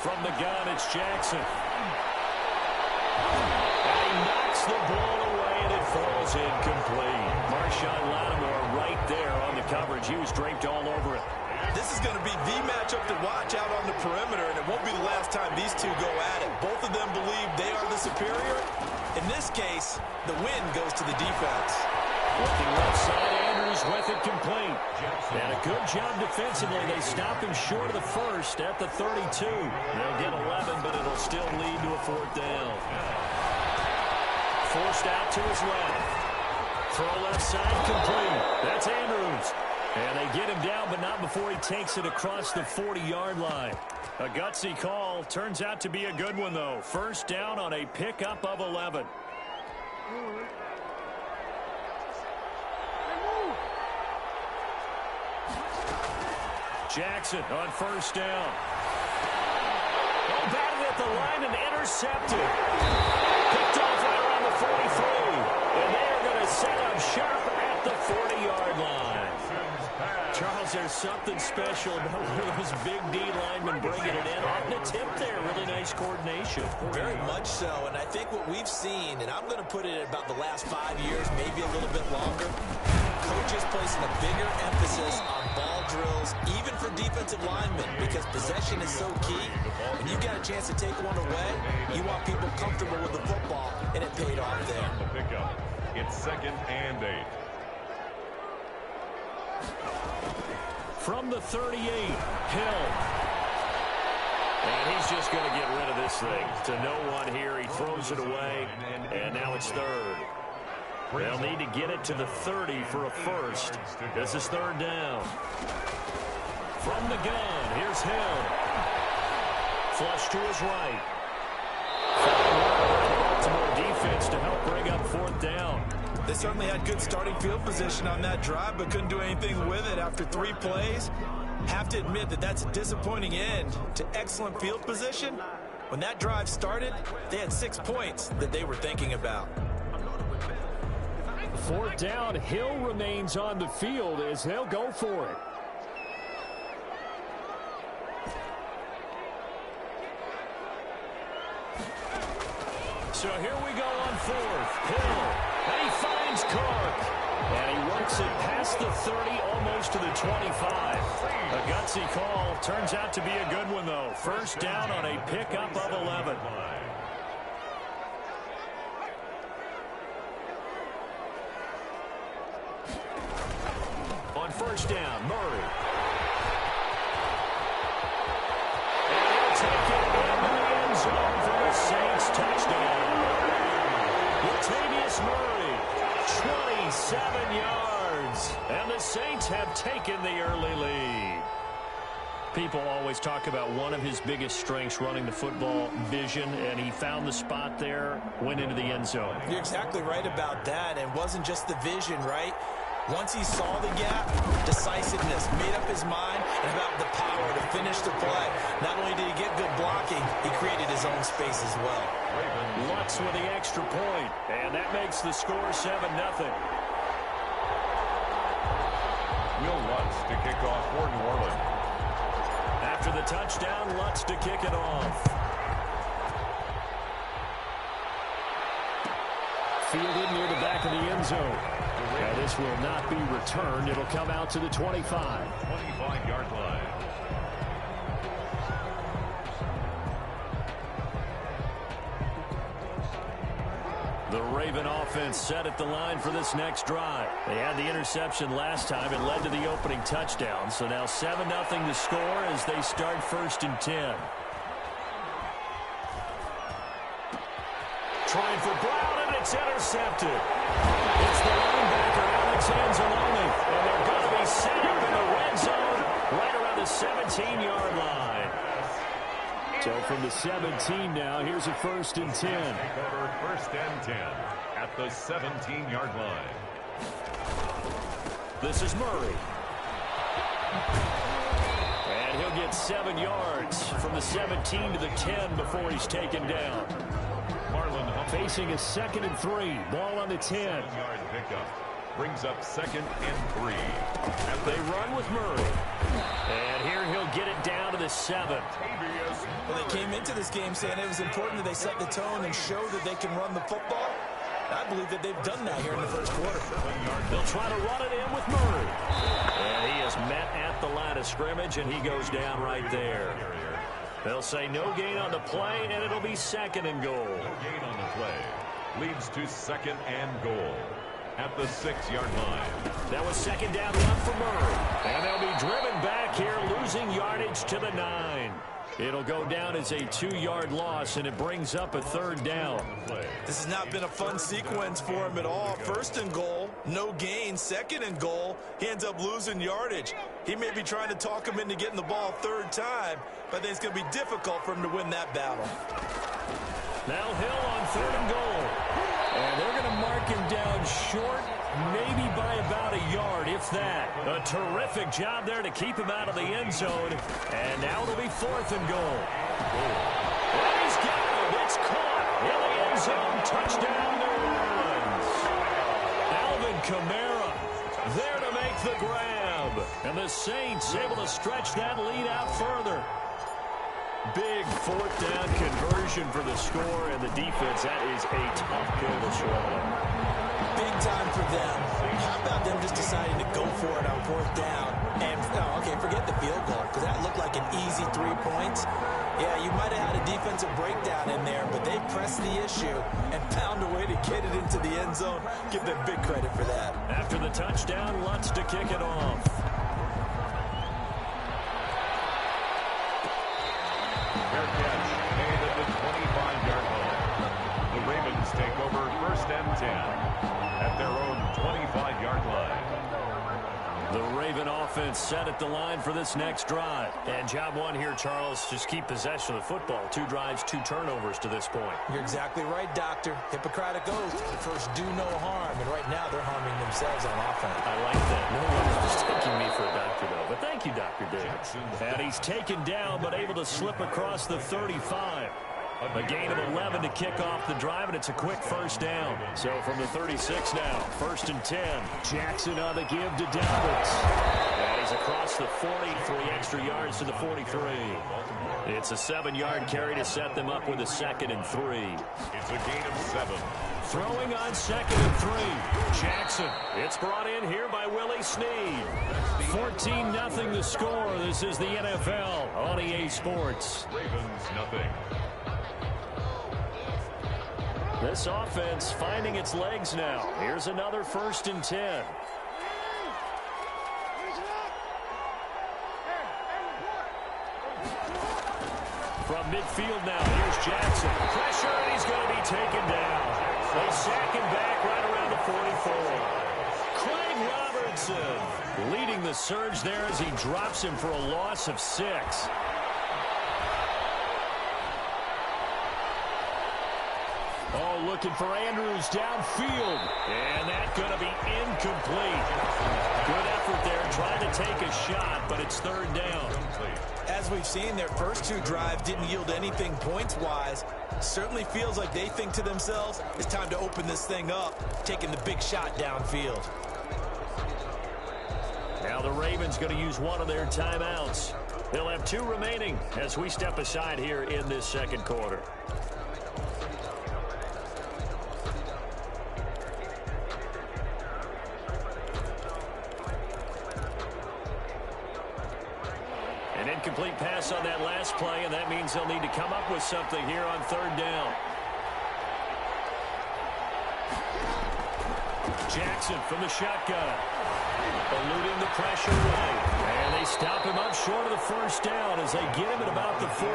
From the gun, it's Jackson. And he knocks the ball away, and it falls incomplete. Marshawn Lattimore right there on the coverage. He was draped all over it. This is going to be the matchup to watch out on the perimeter, and it won't be the last time these two go at it. Both of them believe they are the superior. In this case, the win goes to the defense. Looking left side, Andrews with it complete. And a good job defensively. They stop him short of the first at the 32. They'll get 11, but it'll still lead to a fourth down. Forced out to his left. Throw left side complete. That's Andrews. And they get him down, but not before he takes it across the 40-yard line. A gutsy call. Turns out to be a good one, though. First down on a pickup of 11. Jackson on first down. Oh, batted at the line and intercepted. Picked off right around the 43. And they're going to set up sharp at the 40-yard line. Charles, there's something special about one of those big D linemen bringing it in. Off the tip there, really nice coordination. Very much so, and I think what we've seen, and I'm going to put it at about the last 5 years, maybe a little bit longer, coaches placing a bigger emphasis on ball drills, even for defensive linemen, because possession is so key. When you've got a chance to take one away, you want people comfortable with the football, and it paid off there. The pickup. It's 2nd and 8. From the 38, Hill. And he's just going to get rid of this thing to no one here. He throws it away, and now it's third. They'll need to get it to the 30 for a first. This is third down. From the gun, here's Hill. Flush to his right. Baltimore defense to help bring up fourth down. They certainly had good starting field position on that drive, but couldn't do anything with it after 3 plays. Have to admit that that's a disappointing end to excellent field position. When that drive started, they had 6 points that they were thinking about. Fourth down, Hill remains on the field as they'll go for it. So here we go on fourth. Hill. And he finds Cook. And he works it past the 30, almost to the 25. A gutsy call. Turns out to be a good one, though. First down on a pickup of 11. On first down, Murray. And he'll take it into the end zone for the Saints touchdown. Latavius Murray, 27 yards. And the Saints have taken the early lead. People always talk about one of his biggest strengths running the football, vision, and he found the spot there, went into the end zone. You're exactly right about that. And it wasn't just the vision, right? Once he saw the gap, decisiveness, made up his mind, and about the power to finish the play. Not only did he get good blocking, he created his own space as well. Lutz with the extra point, and that makes the score 7-0. Will Lutz to kick off for New Orleans. After the touchdown, Lutz to kick it off. Fielded near the back of the end zone. Now this will not be returned. It'll come out to the 25. 25-yard line. The Raven offense set at the line for this next drive. They had the interception last time. It led to the opening touchdown. So now 7-0 to score as they start 1st and 10. Trying for Brown, and it's intercepted. It's the linebacker, Alex Anzalone. And they're going to be set up in the red zone right around the 17-yard line. So from the 17 now, here's a 1st and 10. Take over 1st and 10 at the 17-yard line. This is Murray. And he'll get 7 yards from the 17 to the 10 before he's taken down. Facing a 2nd and 3. Ball on the 10. 7-yard pickup. brings up 2nd and 3. They run with Murray. And here he'll get it down to the 7. Well, they came into this game saying it was important that they set the tone and show that they can run the football. I believe that they've done that here in the first quarter. They'll try to run it in with Murray. And he is met at the line of scrimmage, and he goes down right there. They'll say no gain on the play, and it'll be 2nd and goal. No gain on the play. Leads to 2nd and goal at the 6-yard line. That was 2nd down left for Murray. And they'll be driven back here, losing yardage to the 9. It'll go down as a 2-yard loss, and it brings up a 3rd down. This has not been a fun sequence for him at all. 1st and goal, no gain. 2nd and goal, he ends up losing yardage. He may be trying to talk him into getting the ball 3rd time, but I think it's going to be difficult for him to win that battle. Now Hill on 3rd and goal. And they're going to mark him down short, maybe by about a yard, if that. A terrific job there to keep him out of the end zone. And now it'll be 4th and goal. And he's got it. It's caught in the end zone. Touchdown, New Orleans. Alvin Kamara there to make the grab. And the Saints able to stretch that lead out further. Big 4th down conversion for the score, and the defense, that is a tough pill to swallow. Big time for them. How about them just deciding to go for it on 4th down? And, okay, forget the field goal, because that looked like an easy 3 points. Yeah, you might have had a defensive breakdown in there, but they pressed the issue and found a way to get it into the end zone. Give them big credit for that. After the touchdown, Lutz to kick it off. Fair catch made at the 25-yard line. The Ravens take over 1st and 10 at their own 25-yard line. The Raven offense set at the line for this next drive. And job 1 here, Charles, just keep possession of the football. 2 drives, 2 turnovers to this point. You're exactly right, Doctor. Hippocratic oath. First, do no harm. And right now, they're harming themselves on offense. I like that. No one is mistaking me for a doctor, though. But thank you, Dr. Davis. And he's taken down, but able to slip across the 35. A gain of 11 to kick off the drive, and it's a quick 1st down. So from the 36 now, 1st and 10. Jackson on the give to Dallas. And he's across the 40, 3 extra yards to the 43. It's a 7-yard carry to set them up with a 2nd and 3. It's a gain of 7. Throwing on 2nd and 3. Jackson. It's brought in here by Willie Snead. 14-0 the score. This is the NFL on EA Sports. Ravens nothing. This offense finding its legs now. Here's another 1st and 10. From midfield now, here's Jackson. Pressure, and he's going to be taken down. They sack him back right around the 44. Craig Robertson leading the surge there as he drops him for a loss of 6. Oh, looking for Andrews downfield. And that's going to be incomplete. Good effort there trying to take a shot, but it's 3rd down. As we've seen, their first 2 drives didn't yield anything points-wise. Certainly feels like they think to themselves, it's time to open this thing up, taking the big shot downfield. Now the Ravens going to use 1 of their timeouts. They'll have 2 remaining as we step aside here in this 2nd quarter. An incomplete pass on that last play, and that means they'll need to come up with something here on 3rd down. Jackson from the shotgun. Eluding the pressure right. And they stop him up short of the 1st down as they get him at about the 43.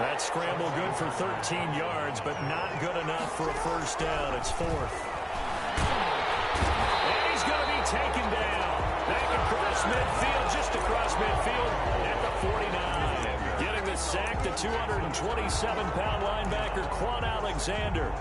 That scramble good for 13 yards, but not good enough for a 1st down. It's 4th. And he's going to be taken down. Back across midfield, just across midfield at the 49. Getting the sack to 227-pound linebacker Quan Alexander.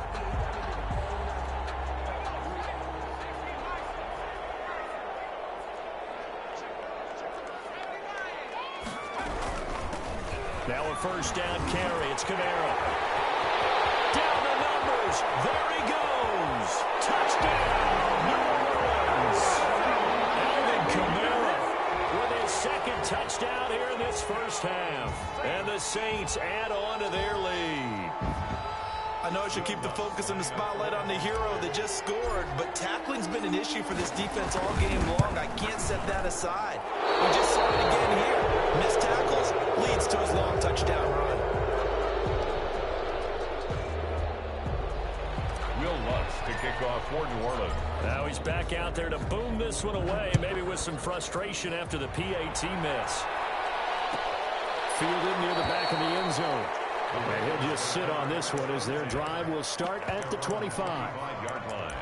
Now a 1st down carry. It's Kamara. Down the numbers. There he goes. Touchdown, New Orleans. touchdown here in this first half. And the Saints add on to their lead. I know I should keep the focus and the spotlight on the hero that just scored, but tackling's been an issue for this defense all game long. I can't set that aside. We just saw it again here. Missed tackles leads to his long touchdown run. Will Lutz to kick off for New Orleans. Now he's back out there to boom this one away, maybe with some frustration after the PAT miss. Fielded near the back of the end zone. And he'll just sit on this one as their drive will start at the 25. 5-yard line.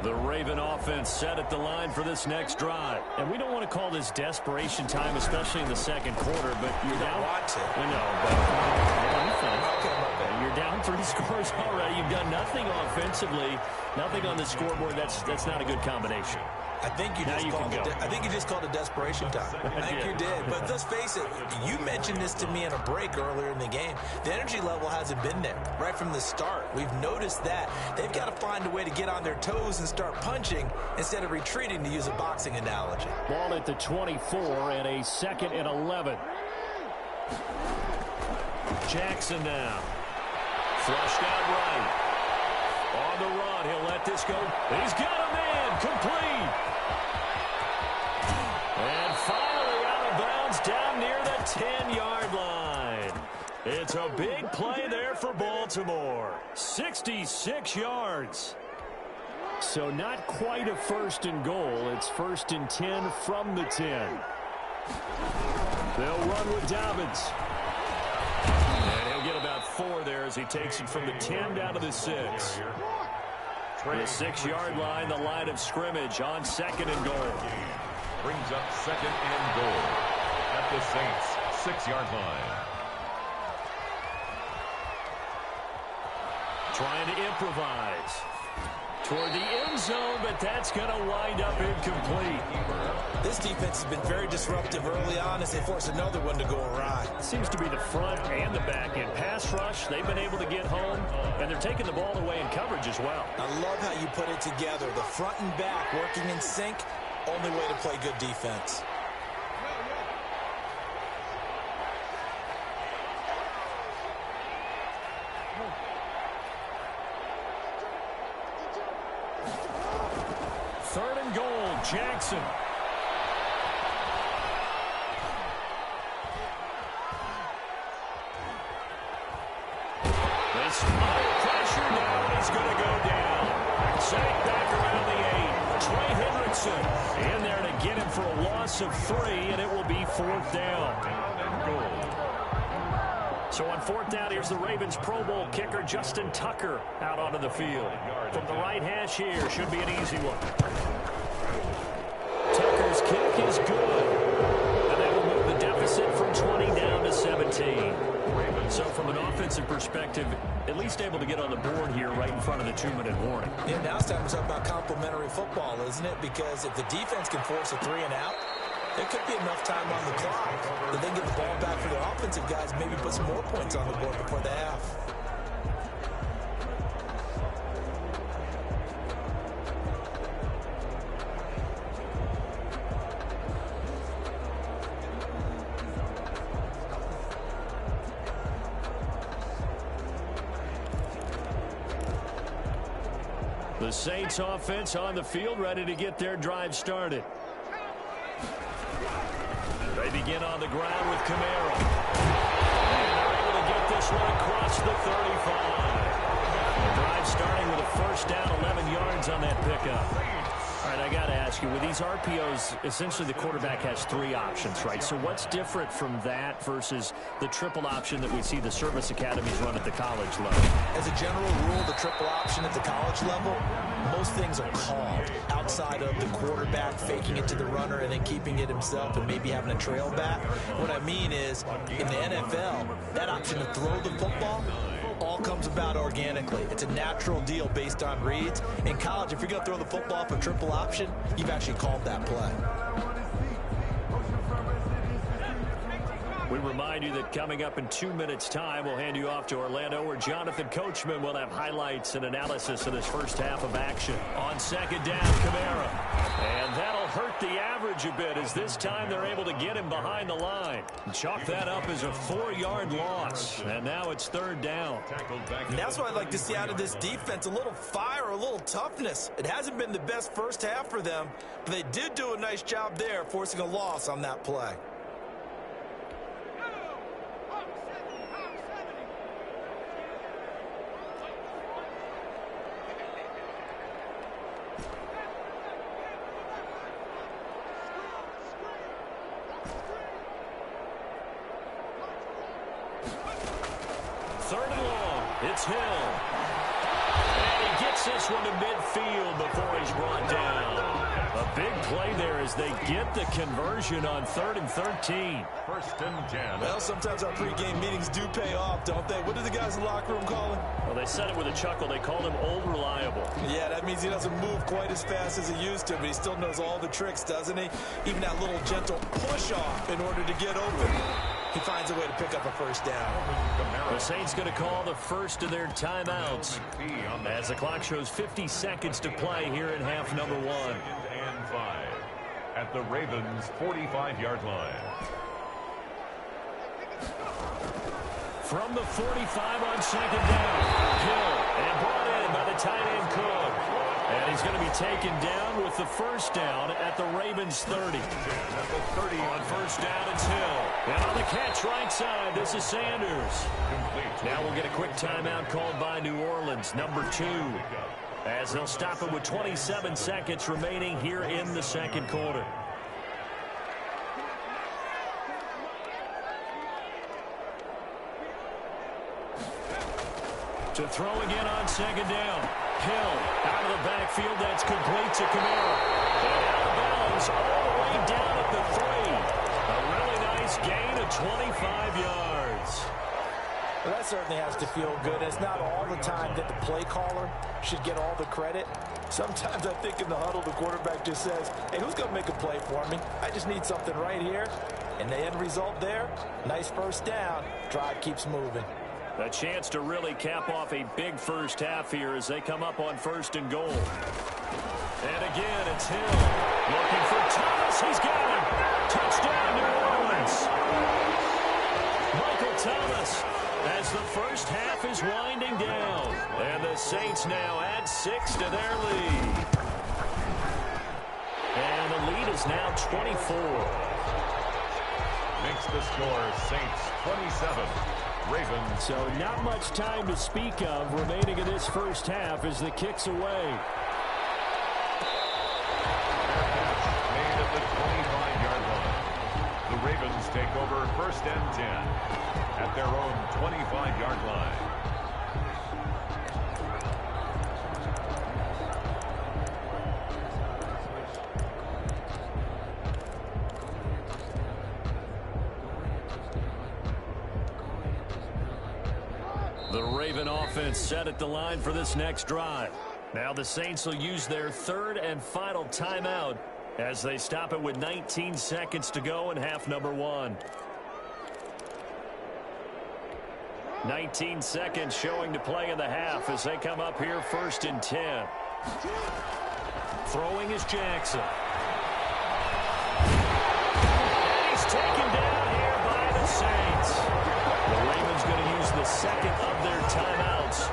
The Raven offense set at the line for this next drive. And we don't want to call this desperation time, especially in the second quarter, but you're down. Want to. I know, but you're down 3 scores already. You've done nothing offensively, nothing on the scoreboard. That's not a good combination. I think you just called it desperation time. I think you did. But let's face it, you mentioned this to me in a break earlier in the game. The energy level hasn't been there right from the start. We've noticed that. They've got to find a way to get on their toes and start punching instead of retreating, to use a boxing analogy. Ball at the 24 and a 2nd and 11. Jackson now. Flushed out right. On the run, he'll let this go. He's got a man, complete. And finally out of bounds down near the 10-yard line. It's a big play there for Baltimore. 66 yards. So not quite a 1st and goal. It's 1st and 10 from the 10. They'll run with Dobbins. And he'll get about 4 there as he takes it from the 10 down to the 6. The 6-yard line, the line of scrimmage on 2nd and goal. Brings up 2nd and goal at the Saints 6-yard line. Trying to improvise toward the end zone, but that's going to wind up incomplete. This defense has been very disruptive early on as they force another one to go awry. Seems to be the front and the back in pass rush. They've been able to get home, and they're taking the ball away in coverage as well. I love how you put it together. The front and back working in sync, only way to play good defense. Third and goal, Jackson. This under pressure now, and he's going to go down. Sacked back around the 8. Trey Hendrickson in there to get him for a loss of 3, and it will be 4th down. So on 4th down, here's the Ravens Pro Bowl kicker Justin Tucker out onto the field. From the right hash here, should be an easy one. Tucker's kick is good. And that will move the deficit from 20 down to 17. So from an offensive perspective, at least able to get on the board here right in front of the 2-minute warning. Yeah, now it's time to talk about complementary football, isn't it? Because if the defense can force a 3 and out, there could be enough time on the clock that they can get the ball back for their offensive guys, maybe put some more points on the board before the half. The Saints offense on the field, ready to get their drive started. They begin on the ground with Camaro. And they're able to get this one across the 35. The drive starting with a 1st down, 11 yards on that pickup. All right, I got to ask you, with these RPOs, essentially the quarterback has 3 options, right? So what's different from that versus the triple option that we see the service academies run at the college level? As a general rule, the triple option at the college level most things are called outside of the quarterback faking it to the runner and then keeping it himself and maybe having a trail back. What I mean is, in the NFL, that option to throw the football all comes about organically. It's a natural deal based on reads. In college, if you're going to throw the football for triple option, you've actually called that play. We remind you that coming up in 2 minutes' time, we'll hand you off to Orlando, where Jonathan Coachman will have highlights and analysis of this first half of action. On second down, Kamara. And that'll hurt the average a bit, as this time they're able to get him behind the line. Chalk that up as a 4-yard loss. And now it's third down. And that's what I'd like to see out of this defense, a little fire, a little toughness. It hasn't been the best first half for them, but they did do a nice job there, forcing a loss on that play. Third and long. It's Hill. And he gets this one to midfield before he's brought down. A big play there as they get the conversion on 3rd and 13. First and 10. Well, sometimes our pregame meetings do pay off, don't they? What do the guys in the locker room call him? Well, they said it with a chuckle. They called him old reliable. Yeah, that means he doesn't move quite as fast as he used to, but he still knows all the tricks, doesn't he? Even that little gentle push-off in order to get open. He finds a way to pick up a first down. The Saints going to call the first of their timeouts as the clock shows 50 seconds to play here in half number 1. And 5 at the Ravens' 45-yard line. From the 45 on second down, Hill, and brought in by the tight end Cook. And he's going to be taken down with the first down at the Ravens' 30. At the 30 on first down, it's Hill. And on the catch right side, this is Sanders. Now we'll get a quick timeout called by New Orleans, number 2. As they'll stop it with 27 seconds remaining here in the second quarter. To throw again on second down. Hill out of the backfield. That's complete to Kamara. And out of bounds all the way down at the 3. A really nice gain of 25 yards. Well, that certainly has to feel good. It's not all the time that the play caller should get all the credit. Sometimes I think in the huddle, the quarterback just says, hey, who's going to make a play for me? I just need something right here. And the end result there, nice first down. Drive keeps moving. A chance to really cap off a big first half here as they come up on 1st and goal. And again, it's Hill. Looking for Thomas. He's got him. Touchdown, New Orleans. Michael Thomas, as the first half is winding down. And the Saints now add 6 to their lead. And the lead is now 24. Makes the score Saints 27. Ravens. So not much time to speak of remaining in this first half as the kick's away. Made at the 25-yard line. The Ravens take over 1st and 10 at their own 25-yard line. The Raven offense set at the line for this next drive. Now the Saints will use their 3rd and final timeout as they stop it with 19 seconds to go in half number 1. 19 seconds showing to play in the half as they come up here 1st and 10. Throwing is Jackson. And he's taken down here by the Saints. The Ravens going to use the second of their timeouts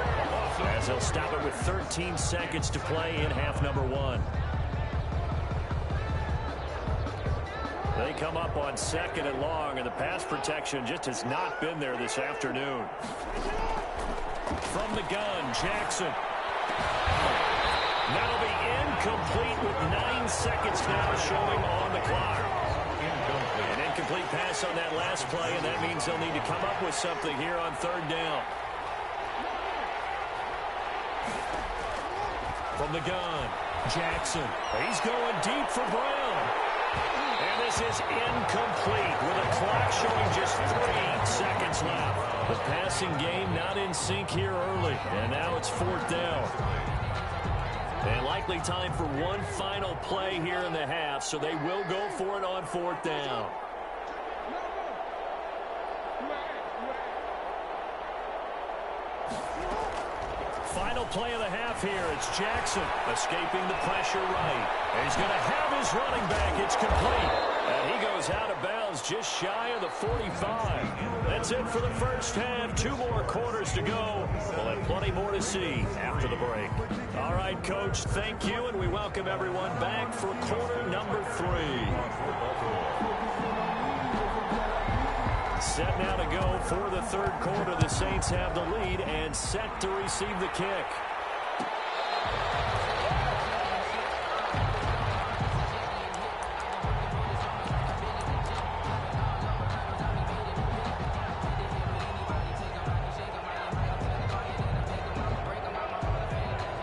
as they'll stop it with 13 seconds to play in half number 1. They come up on 2nd and long, and the pass protection just has not been there this afternoon. From the gun, Jackson. That'll be incomplete with 9 seconds now showing on the clock. An incomplete pass on that last play, and that means they'll need to come up with something here on 3rd down. From the gun, Jackson. He's going deep for Brown. And this is incomplete with a clock showing just 3 seconds left. The passing game not in sync here early. And now it's 4th down. And likely time for one final play here in the half, so they will go for it on 4th down. Final play of the half here. It's Jackson escaping the pressure right. And he's going to have his running back. It's complete. And he goes out of bounds just shy of the 45. That's it for the first half. 2 more quarters to go. We'll have plenty more to see after the break. All right, Coach, thank you. And we welcome everyone back for quarter number 3. Set now to go for the 3rd quarter. The Saints have the lead and set to receive the kick.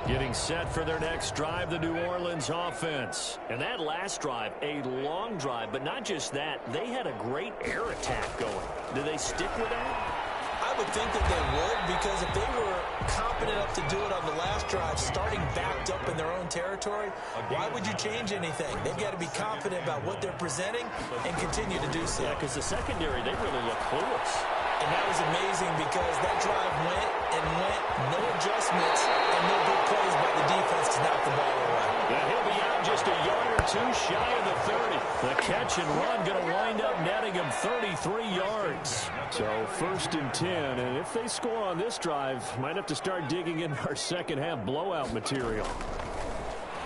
Getting set for their next drive, the New Orleans offense. And that last drive, a long drive, but not just that. They had a great air attack going. Do they stick with that? I would think that they would, because if they were competent enough to do it on the last drive, starting backed up in their own territory, why would you change anything? They've got to be confident about what they're presenting and continue to do so. Yeah, because the secondary, they really look clueless. And that was amazing because that drive went and went, no adjustments, and no big plays by the defense to knock the ball away. Yeah, he'll be out just a yard or 2 shy of the 30. The catch and run going to wind up netting him 33 yards. So 1st and 10, and if they score on this drive, might have to start digging in our second half blowout material.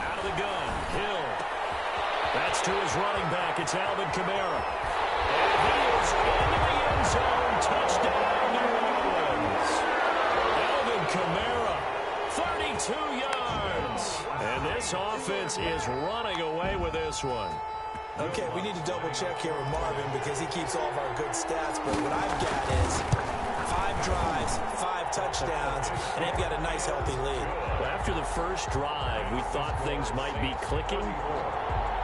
Out of the gun, Hill. That's to his running back. It's Alvin Kamara. And he is into the end zone. Touchdown, New Orleans. Alvin Kamara, 32 yards. And this offense is running away with this one. Okay, we need to double check here with Marvin because he keeps all of our good stats. But what I've got is 5 drives, 5 touchdowns, and they've got a nice, healthy lead. Well, after the first drive, we thought things might be clicking.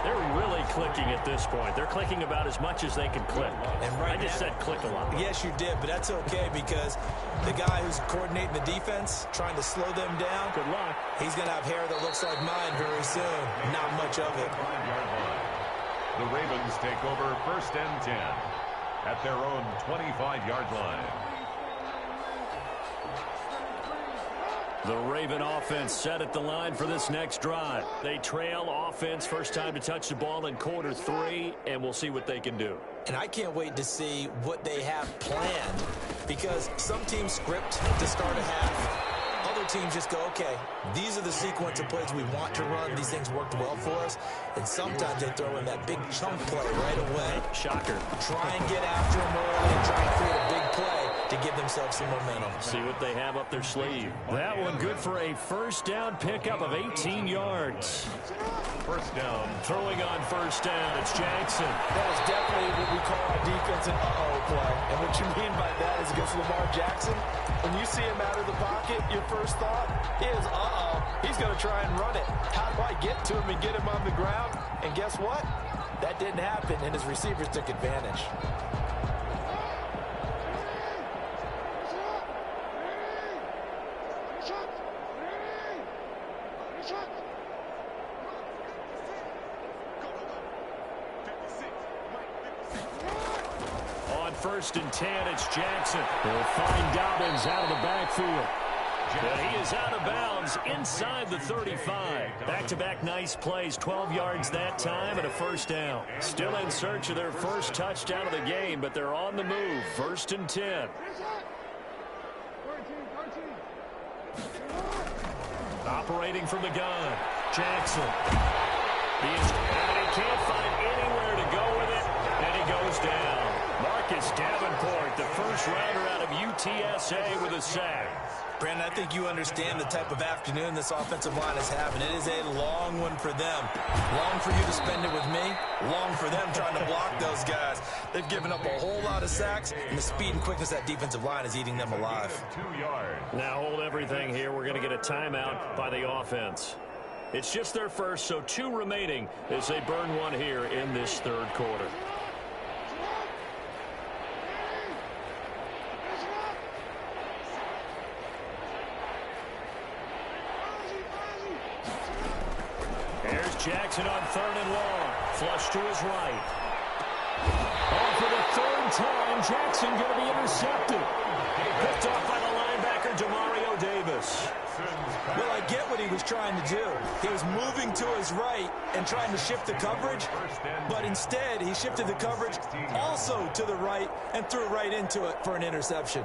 They're really clicking at this point. They're clicking about as much as they can click. And I just said click a lot. Yes, you did, but that's okay because the guy who's coordinating the defense, trying to slow them down, good luck. He's going to have hair that looks like mine very soon. Not much of it. The Ravens take over 1st and 10 at their own 25-yard line. The Raven offense set at the line for this next drive. They trail offense, first time to touch the ball in quarter 3, and we'll see what they can do. And I can't wait to see what they have planned because some teams script to start a half. Other teams just go, okay, these are the sequence of plays we want to run. These things worked well for us. And sometimes they throw in that big chunk play right away. Shocker. Try and get after them early and try and create a big play to give themselves some momentum. See what they have up their sleeve. That one good for a first down pickup of 18 yards. First down. Throwing on first down, it's Jackson. That was definitely what we call a defensive uh-oh play. And what you mean by that is against Lamar Jackson, when you see him out of the pocket, your first thought is, uh-oh, he's going to try and run it. How do I get to him and get him on the ground? And guess what? That didn't happen, and his receivers took advantage. On 1st and 10, it's Jackson. He'll find Dobbins out of the backfield. And he is out of bounds inside the 35. Back-to-back nice plays, 12 yards that time and a first down. Still in search of their first touchdown of the game, but they're on the move. 1st and 10. Operating from the gun, Jackson. He can't find anywhere to go with it, and he goes down. Marcus Davenport, the first rounder out of UTSA with a sack. Brandon, I think you understand the type of afternoon this offensive line is having. It is a long one for them. Long for you to spend it with me. Long for them trying to block those guys. They've given up a whole lot of sacks, and the speed and quickness of that defensive line is eating them alive. 2 yards. Now hold everything here. We're going to get a timeout by the offense. It's just their first, so 2 remaining as they burn one here in this third quarter. Here's Jackson on 3rd and long. Flush to his right. And for the 3rd time, Jackson going to be intercepted. Picked off by the linebacker, Demario Davis. Well, I get what he was trying to do. He was moving to his right and trying to shift the coverage, but instead he shifted the coverage also to the right and threw right into it for an interception.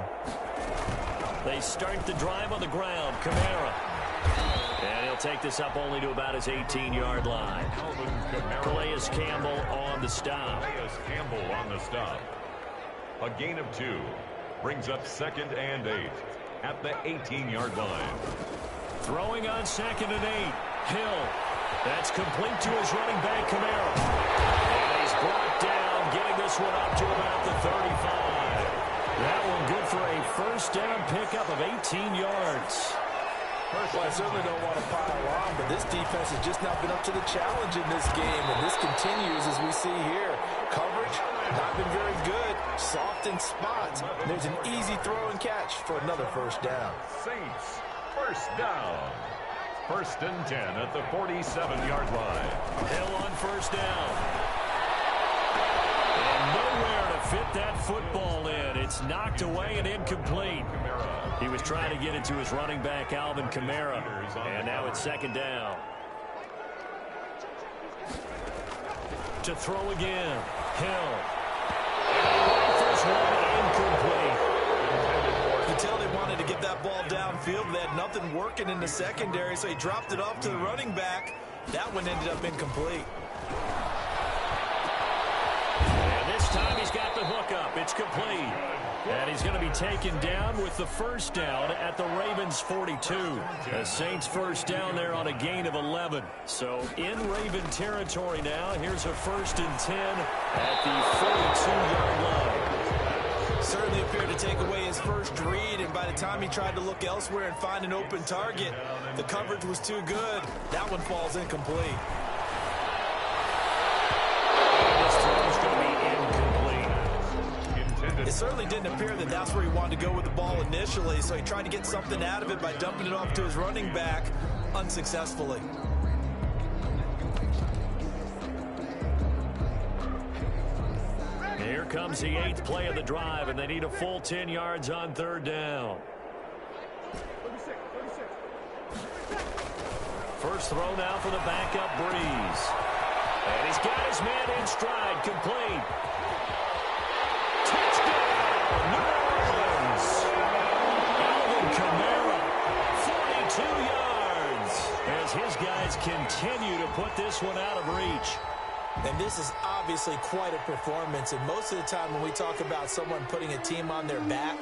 They start the drive on the ground. Kamara. And he'll take this up only to about his 18-yard line. Calais Campbell on the stop. A gain of 2 brings up 2nd and 8 at the 18-yard line. Throwing on 2nd and 8. Hill. That's complete to his running back, Kamara. And he's brought down, getting this one up to about the 35. That one good for a first down pickup of 18 yards. Well, I certainly don't want to pile on, but this defense has just not been up to the challenge in this game, and this continues as we see here. Coverage, not been very good, soft in spots. There's an easy throw and catch for another first down. Saints, first down. 1st and 10 at the 47-yard line. Hill on first down. And nowhere to fit that football in. It's knocked away and incomplete. He was trying to get it to his running back, Alvin Kamara. And now it's 2nd down. To throw again. Hill. First one incomplete. You can tell they wanted to get that ball downfield. They had nothing working in the secondary, so he dropped it off to the running back. That one ended up incomplete. And this time he's got the hook up. It's complete. And he's going to be taken down with the first down at the Ravens' 42. The Saints first down there on a gain of 11. So in Raven territory now. Here's a 1st and 10 at the 42-yard line. Certainly appeared to take away his first read, and by the time he tried to look elsewhere and find an open target, the coverage was too good. That one falls incomplete. It certainly didn't appear that that's where he wanted to go with the ball initially, so he tried to get something out of it by dumping it off to his running back unsuccessfully. Here comes the 8th play of the drive, and they need a full 10 yards on 3rd down. First throw now for the backup, Breeze. And he's got his man in stride, complete. Touchdown, New Orleans. Alvin Kamara, 42 yards, as his guys continue to put this one out of reach. And this is obviously quite a performance, and most of the time when we talk about someone putting a team on their back,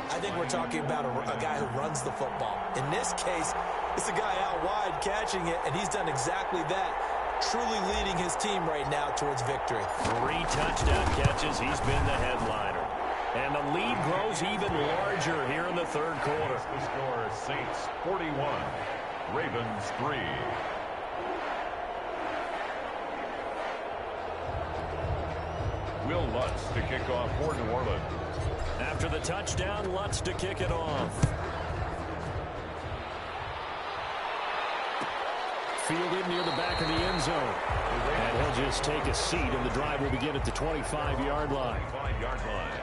I think we're talking about a guy who runs the football. In this case, it's a guy out wide catching it, and he's done exactly that, truly leading his team right now towards victory. 3 touchdown catches. He's been the headliner. And the lead grows even larger here in the 3rd quarter. The score, Saints 41, Ravens 3. Will Lutz to kick off for New Orleans. After the touchdown, Lutz to kick it off. Fielded near the back of the end zone. And he'll just take a seat, and the drive will begin at the 25-yard line. 25-yard line.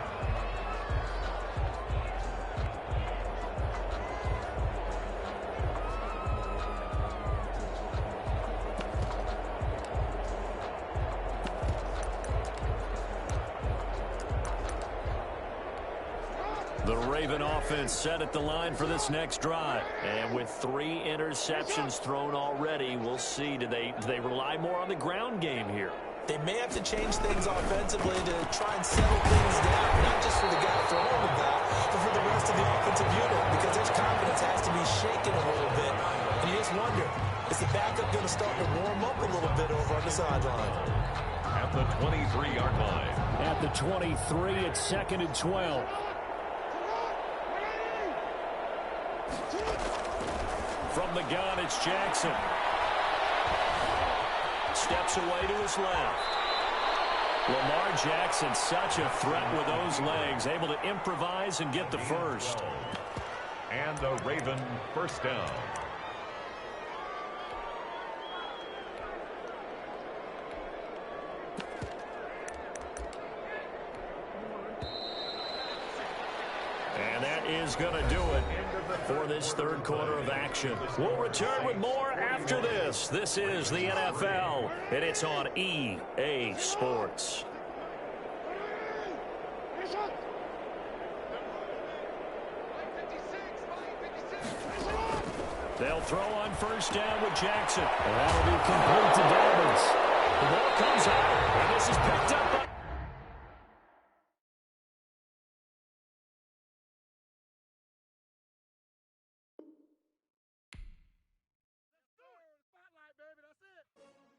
The Raven offense set at the line for this next drive. And with 3 interceptions thrown already, we'll see. Do they rely more on the ground game here? They may have to change things offensively to try and settle things down, not just for the guy throwing the ball, but for the rest of the offensive unit, because their confidence has to be shaken a little bit. And you just wonder, is the backup going to start to warm up a little bit over on the sideline? At the 23-yard line. At the 23, it's 2nd and 12. From the gun, it's Jackson. steps away to his left. Lamar Jackson, such a threat with those legs, able to improvise and get the first. And the Raven first down. And that is going to do it for this third quarter of action. We'll return with more after this. This is the NFL, and it's on EA Sports. They'll throw on first down with Jackson. And that'll be complete to Dobbins. The ball comes out, and this is picked up